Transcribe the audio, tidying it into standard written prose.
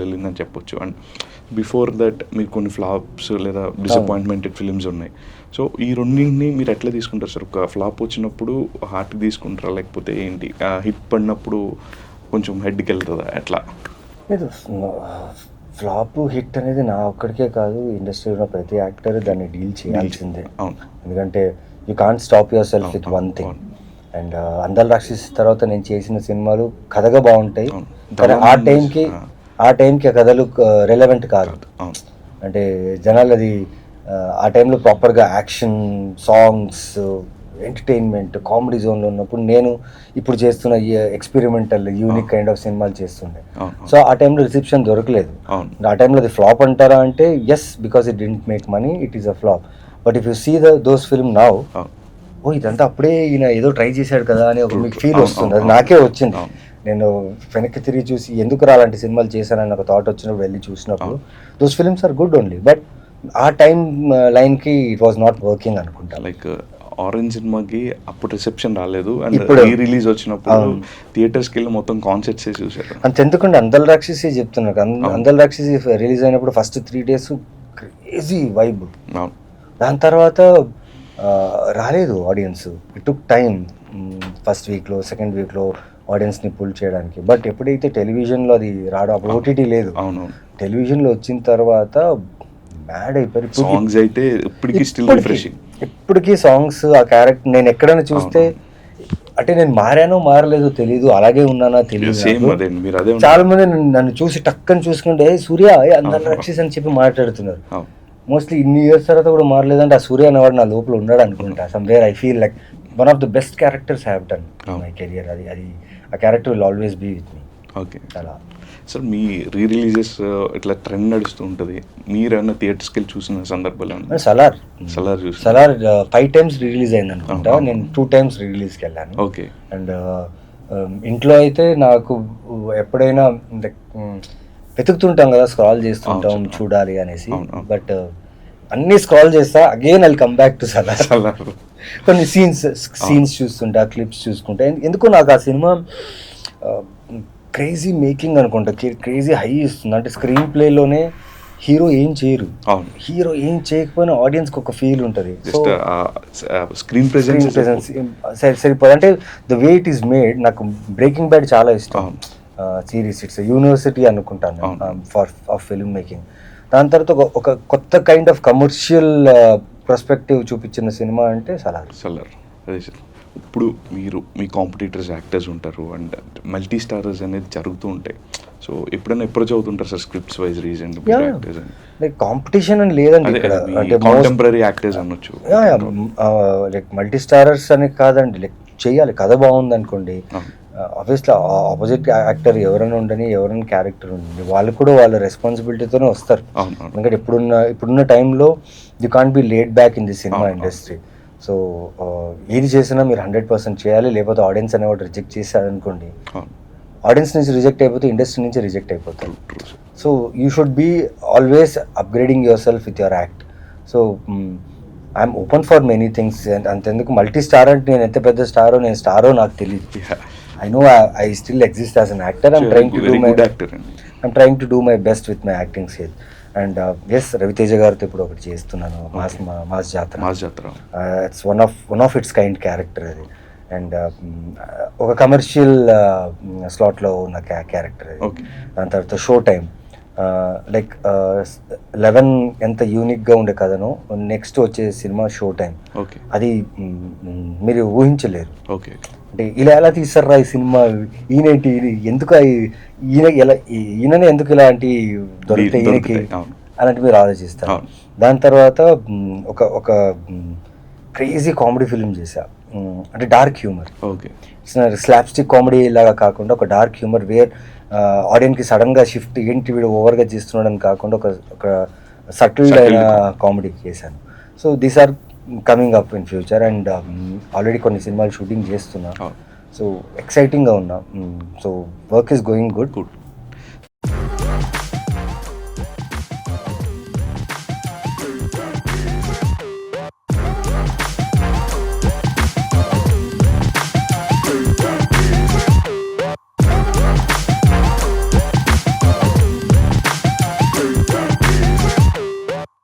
వెళ్ళిందని చెప్పొచ్చు. And before that మీకు కొన్ని ఫ్లాప్స్ లేదా డిసప్పాయింట్మెంటెడ్ ఫిలిమ్స్ ఉన్నాయి. సో ఈ రెండింటిని మీరు ఎట్లా తీసుకుంటారు సార్? ఒక ఫ్లాప్ వచ్చినప్పుడు హార్ట్కి తీసుకుంటారా, లేకపోతే ఏంటి హిట్ పడినప్పుడు కొంచెం హెడ్కి వెళ్తుందా ఎట్లా? లేదు, ఫ్లాప్ హిట్ అనేది నా ఒక్కడికే కాదు, ఇండస్ట్రీలో ఉన్న ప్రతి యాక్టర్ దాన్ని డీల్ చేయాల్సిందే. ఎందుకంటే you can't stop your self with one thing. And Andala రాక్షసి తర్వాత నేను చేసిన సినిమాలు కథగా బాగుంటాయి, కానీ ఆ టైంకి ఆ కథలు రెలవెంట్ కాదు. అంటే జనాలు అది ఆ టైంలో ప్రాపర్గా యాక్షన్, సాంగ్స్, ఎంటర్టైన్మెంట్, కామెడీ జోన్లో ఉన్నప్పుడు నేను ఇప్పుడు చేస్తున్న ఎక్స్పెరిమెంటల్ యూనిక్ కైండ్ ఆఫ్ సినిమాలు చేస్తుండే. సో ఆ టైంలో రిసెప్షన్ దొరకలేదు. ఆ టైంలో అది ఫ్లాప్ అంటారా అంటే yes, because it didn't make money, it is a flop. But if you see those film now, ఓ ఇదంతా అప్పుడే ఈయన ఏదో ట్రై చేశాడు కదా అని ఒక మీకు ఫీల్ వస్తుంది. అది నాకే వచ్చింది. నేను వెనక్కి తిరిగి చూసి ఎందుకు అలాంటి సినిమాలు చేశానని ఒక థాట్ వచ్చినప్పుడు వెళ్ళి చూసినప్పుడు those films are good only, but ఆ టైం లైన్కి ఇట్ వాజ్ నాట్ వర్కింగ్ అనుకుంటా. లైక్ ఆరెంజ్ సినిమాకి అప్పుడు రిసెప్షన్ రాలేదు, అండ్ రీ రిలీజ్ వచ్చినప్పుడు థియేటర్స్కి వెళ్ళి మొత్తం కాన్సర్ట్స్ చూసారు. అంతెందుకంటే అందల్ రాక్షసి చెప్తున్నారు, అందల్ రాక్షసి రిలీజ్ అయినప్పుడు ఫస్ట్ 3 days క్రేజీ వైబ్. దాని తర్వాత రాలేదు audience. It took time, first వీక్లో సెకండ్ వీక్లో ఆడియన్స్ని పుల్ చేయడానికి. బట్ ఎప్పుడైతే టెలివిజన్లో అది రావడం, అప్పుడు ఓటీటీ లేదు, టెలివిజన్లో వచ్చిన తర్వాత మ్యాడ్ అయిపోయారు. సాంగ్స్ అయితే ఇప్పటికీ సాంగ్స్, ఆ క్యారెక్టర్ నేను ఎక్కడైనా చూస్తే అంటే నేను మారలేదో తెలియదు, అలాగే ఉన్నానా తెలియదు. చాలా మంది నన్ను చూసి టక్కని చూసుకుంటే సూర్య అందరు రాక్షసి అని చెప్పి మాట్లాడుతున్నారు. మోస్ట్లీ ఇన్ని ఇయర్స్ తర్వాత కూడా మారలేదంటే ఆ సూర్య అనేవాడు నా లోపల ఉన్నాడు అనుకుంటా. Somewhere I feel like one of the best characters have done my career. అది ఆ character will always be with me. Okay, అలా సార్ మీ రీ రిలీజెస్ ఇట్లా ట్రెండ్ నడుస్తూ ఉంటుంది, మీరన్నా థియేటర్స్కి వెళ్ళి చూసిన సందర్భాలు? సలార్ 5 times రిలీజ్ అయింది అనుకుంటా. నేను 2 times రిలీజ్కి వెళ్ళాను. ఓకే. అండ్ ఇంట్లో అయితే నాకు ఎప్పుడైనా వెతుకుతుంటాం కదా, స్క్రాల్ చేస్తుంటాం చూడాలి అనేసి. బట్ అన్ని స్క్రాల్ చేస్తా, again I come back to Salaar. కొన్ని సీన్స్ చూస్తుంటా, క్లిప్స్ చూసుకుంటా. ఎందుకో నాకు ఆ సినిమా క్రేజీ మేకింగ్ అనుకుంటా, క్రేజీ హై ఇస్తుంది. అంటే స్క్రీన్ ప్లేలోనే హీరో ఏం చేయరు, హీరో ఏం చేయకపోయినా ఆడియన్స్కి ఒక ఫీల్ ఉంటుంది. స్క్రీన్ ప్రెజెన్స్ సరిపోదు. అంటే the way it is made. నాకు బ్రేకింగ్ బ్యాడ్ చాలా ఇష్టం సిరీస్. ఇట్స్ యూనివర్సిటీ అనుకుంటాను ఫర్ ఫిల్మ్ మేకింగ్. దాని తర్వాత ఒక కొత్త కైండ్ ఆఫ్ కమర్షియల్ పర్స్పెక్టివ్ చూపించిన సినిమా అంటే సలార్. అదే సార్, ఇప్పుడు మీరు మీ కాంపిటీటర్స్ యాక్టర్స్ ఉంటారు అండ్ మల్టీ స్టారర్స్ అనేది జరుగుతూ ఉంటాయి. సో ఎప్పుడైనా అప్రోచ్ అవుతుంటారు sir scripts wise recent actors? Like competition అని లేదండి ఇక్కడ, అంటే కాంటెంపరీ యాక్టర్స్ అనొచ్చు. లైక్ మల్టీ స్టారర్స్ అని కాదండి, లైక్ చేయాలి, కథ బాగుంది అనుకోండి, ఆబ్వియస్లీ ఆపోజిట్ యాక్టర్ ఎవరైనా ఉండని, ఎవరైనా క్యారెక్టర్ ఉండండి, వాళ్ళు కూడా వాళ్ళ రెస్పాన్సిబిలిటీతోనే వస్తారు. ఎందుకంటే ఇప్పుడున్న టైంలో you can't be late back in the cinema industry. So ఏది చేసినా మీరు 100% చేయాలి, లేకపోతే ఆడియన్స్ అనేవాడు రిజెక్ట్ చేశారనుకోండి, ఆడియన్స్ నుంచి రిజెక్ట్ అయిపోతే ఇండస్ట్రీ నుంచి రిజెక్ట్ అయిపోతారు. So you should be always upgrading yourself with your act. So I'm open for many things. అంతెందుకు మల్టీ స్టార్ అంటే నేను ఎంత పెద్ద స్టారో, నేను స్టారో నాకు తెలియదు. I know I still exist as an actor. I'm trying to do my best with my acting skills. And yes, Raviteja గారితో ఇప్పుడు ఒకటి చేస్తున్నాను, మాస్ జాతర. It's one of it's kind character అది. అండ్ ఒక కమర్షియల్ స్లాట్లో ఉన్న క్యారెక్టర్ అది. దాని తర్వాత షో టైం, లైక్ 11 ఎంత యూనిక్గా ఉండే కథను, నెక్స్ట్ వచ్చే సినిమా షో టైం. అది మీరు ఊహించలేరు. అంటే ఇలా ఎలా తీస్తారా ఈ సినిమా, ఈయనేంటి ఎందుకు ఈయననే ఎందుకు ఇలాంటి దొరికితే ఈయనకి అలాంటి మీరు ఆలోచిస్తారు. దాని తర్వాత ఒక క్రేజీ కామెడీ ఫిల్మ్ చేశా, అంటే డార్క్ హ్యూమర్. స్లాప్స్టిక్ కామెడీ లాగా కాకుండా ఒక డార్క్ హ్యూమర్ వేర్ ఆడియన్స్కి సడన్గా షిఫ్ట్ ఏంటి వీడు ఓవర్గా చేస్తున్నాడు అని కాకుండా ఒక సటిల్డ్ అయిన కామెడీ చేశాను. So these are coming up in future. And already కొన్ని సినిమాలు షూటింగ్ చేస్తున్నా. సో ఎక్సైటింగ్గా ఉన్నా. So work is going good.